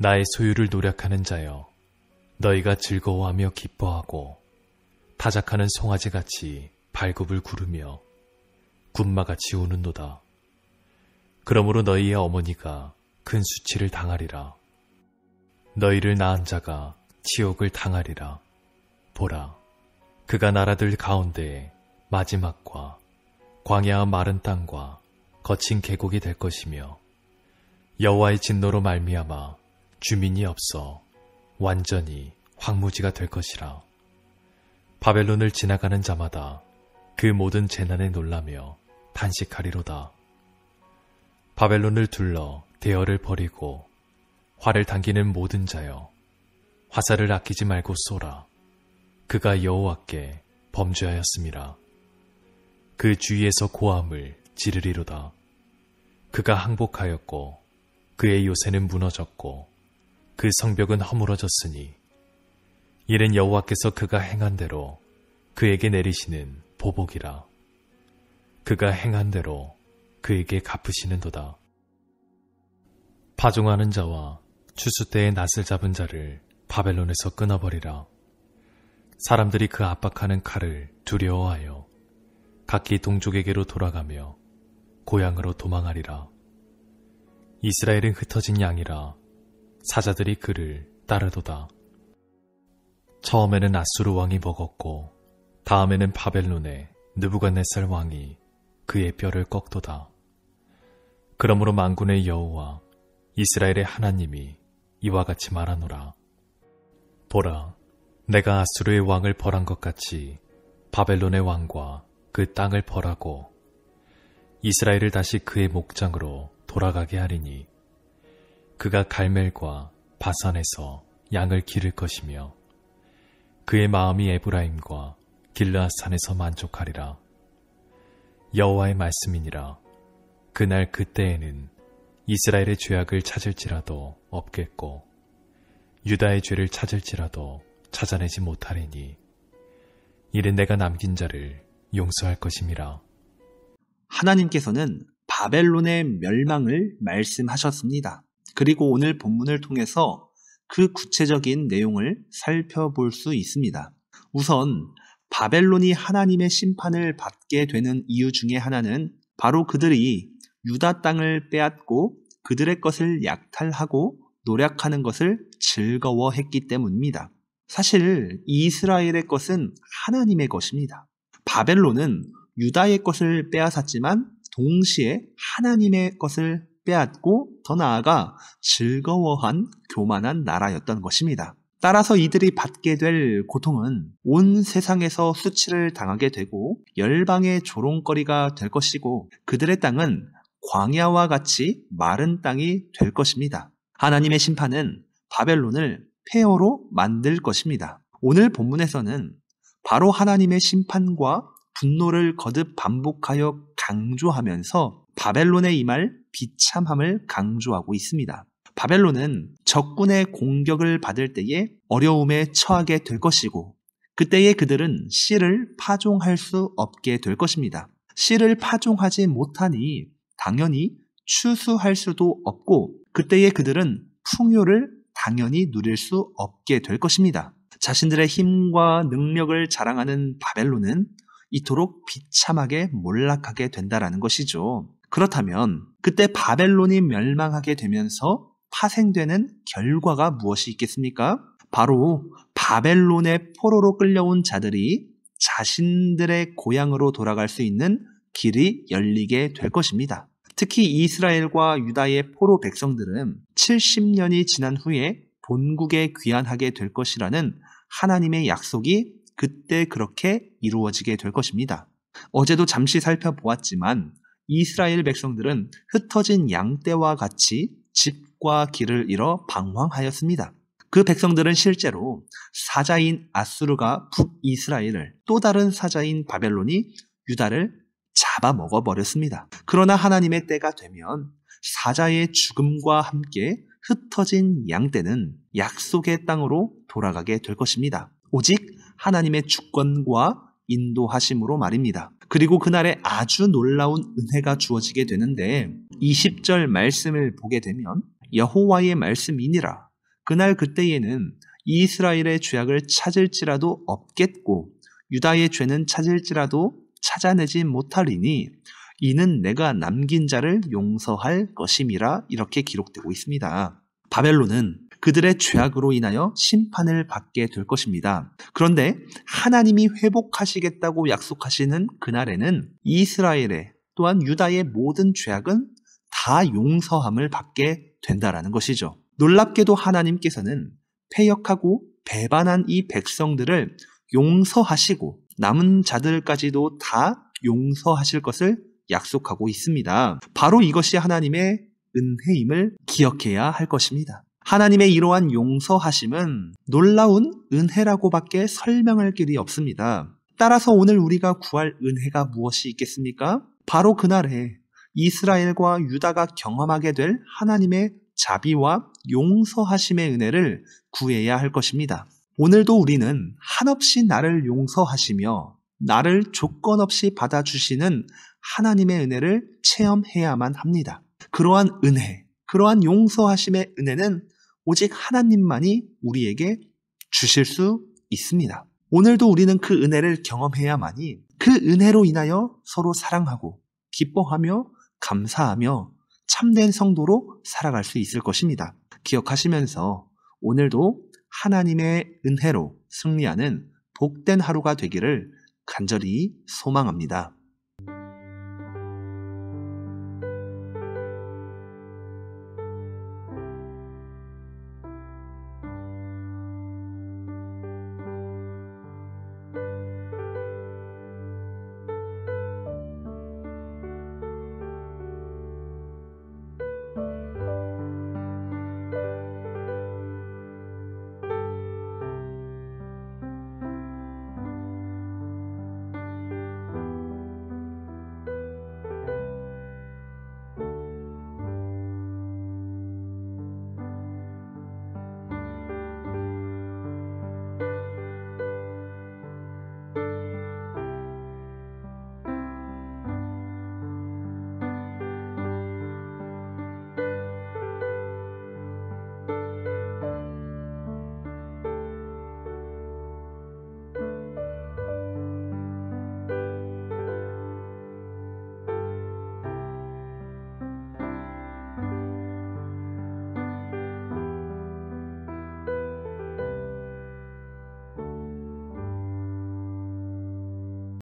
나의 소유를 노력하는 자여, 너희가 즐거워하며 기뻐하고 타작하는 송아지같이 발굽을 구르며 군마같이 우는도다. 그러므로 너희의 어머니가 큰 수치를 당하리라. 너희를 낳은 자가 치욕을 당하리라. 보라, 그가 나라들 가운데에 마지막과 광야와 마른 땅과 거친 계곡이 될 것이며 여호와의 진노로 말미암아 주민이 없어 완전히 황무지가 될 것이라. 바벨론을 지나가는 자마다 그 모든 재난에 놀라며 탄식하리로다. 바벨론을 둘러 대열을 버리고 활을 당기는 모든 자여, 화살을 아끼지 말고 쏘라. 그가 여호와께 범죄하였음이라. 그 주위에서 고함을 지르리로다. 그가 항복하였고 그의 요새는 무너졌고 그 성벽은 허물어졌으니 이는 여호와께서 그가 행한 대로 그에게 내리시는 보복이라. 그가 행한 대로 그에게 갚으시는도다. 파종하는 자와 추수 때에 낫을 잡은 자를 바벨론에서 끊어버리라. 사람들이 그 압박하는 칼을 두려워하여 각기 동족에게로 돌아가며 고향으로 도망하리라. 이스라엘은 흩어진 양이라 사자들이 그를 따르도다. 처음에는 아수르 왕이 먹었고 다음에는 바벨론의 느부갓네살 왕이 그의 뼈를 꺾도다. 그러므로 만군의 여호와 이스라엘의 하나님이 이와 같이 말하노라. 보라, 내가 아수르의 왕을 벌한 것 같이 바벨론의 왕과 그 땅을 벌하고 이스라엘을 다시 그의 목장으로 돌아가게 하리니 그가 갈멜과 바산에서 양을 기를 것이며 그의 마음이 에브라임과 길르앗산에서 만족하리라. 여호와의 말씀이니라. 그날 그때에는 이스라엘의 죄악을 찾을지라도 없겠고 유다의 죄를 찾을지라도 찾아내지 못하리니 이는 내가 남긴 자를 용서할 것임이라. 하나님께서는 바벨론의 멸망을 말씀하셨습니다. 그리고 오늘 본문을 통해서 그 구체적인 내용을 살펴볼 수 있습니다. 우선 바벨론이 하나님의 심판을 받게 되는 이유 중에 하나는 바로 그들이 유다 땅을 빼앗고 그들의 것을 약탈하고 노력하는 것을 즐거워했기 때문입니다. 사실 이스라엘의 것은 하나님의 것입니다. 바벨론은 유다의 것을 빼앗았지만 동시에 하나님의 것을 빼앗고 더 나아가 즐거워한 교만한 나라였던 것입니다. 따라서 이들이 받게 될 고통은 온 세상에서 수치를 당하게 되고 열방의 조롱거리가 될 것이고 그들의 땅은 광야와 같이 마른 땅이 될 것입니다. 하나님의 심판은 바벨론을 폐허로 만들 것입니다. 오늘 본문에서는 바로 하나님의 심판과 분노를 거듭 반복하여 강조하면서 바벨론에 임할 비참함을 강조하고 있습니다. 바벨론은 적군의 공격을 받을 때에 어려움에 처하게 될 것이고 그때에 그들은 씨를 파종할 수 없게 될 것입니다. 씨를 파종하지 못하니 당연히 추수할 수도 없고 그때에 그들은 풍요를 당연히 누릴 수 없게 될 것입니다. 자신들의 힘과 능력을 자랑하는 바벨론은 이토록 비참하게 몰락하게 된다라는 것이죠. 그렇다면 그때 바벨론이 멸망하게 되면서 파생되는 결과가 무엇이 있겠습니까? 바로 바벨론의 포로로 끌려온 자들이 자신들의 고향으로 돌아갈 수 있는 길이 열리게 될 것입니다. 특히 이스라엘과 유다의 포로 백성들은 70년이 지난 후에 본국에 귀환하게 될 것이라는 하나님의 약속이 그때 그렇게 이루어지게 될 것입니다. 어제도 잠시 살펴보았지만 이스라엘 백성들은 흩어진 양떼와 같이 집과 길을 잃어 방황하였습니다. 그 백성들은 실제로 사자인 아수르가 북이스라엘을 또 다른 사자인 바벨론이 유다를 잡아먹어 버렸습니다. 그러나 하나님의 때가 되면 사자의 죽음과 함께 흩어진 양떼는 약속의 땅으로 돌아가게 될 것입니다. 오직 하나님의 주권과 인도하심으로 말입니다. 그리고 그날에 아주 놀라운 은혜가 주어지게 되는데 20절 말씀을 보게 되면 여호와의 말씀이니라 그날 그때에는 이스라엘의 죄악을 찾을지라도 없겠고 유다의 죄는 찾을지라도 찾아내지 못하리니 이는 내가 남긴 자를 용서할 것임이라 이렇게 기록되고 있습니다. 바벨론은 그들의 죄악으로 인하여 심판을 받게 될 것입니다. 그런데 하나님이 회복하시겠다고 약속하시는 그날에는 이스라엘의 또한 유다의 모든 죄악은 다 용서함을 받게 된다라는 것이죠. 놀랍게도 하나님께서는 패역하고 배반한 이 백성들을 용서하시고 남은 자들까지도 다 용서하실 것을 약속하고 있습니다. 바로 이것이 하나님의 은혜임을 기억해야 할 것입니다. 하나님의 이러한 용서하심은 놀라운 은혜라고밖에 설명할 길이 없습니다. 따라서 오늘 우리가 구할 은혜가 무엇이 있겠습니까? 바로 그날에 이스라엘과 유다가 경험하게 될 하나님의 자비와 용서하심의 은혜를 구해야 할 것입니다. 오늘도 우리는 한없이 나를 용서하시며 나를 조건 없이 받아주시는 하나님의 은혜를 체험해야만 합니다. 그러한 은혜, 그러한 용서하심의 은혜는 오직 하나님만이 우리에게 주실 수 있습니다. 오늘도 우리는 그 은혜를 경험해야만이 그 은혜로 인하여 서로 사랑하고 기뻐하며 감사하며 참된 성도로 살아갈 수 있을 것입니다. 기억하시면서 오늘도 하나님의 은혜로 승리하는 복된 하루가 되기를 간절히 소망합니다.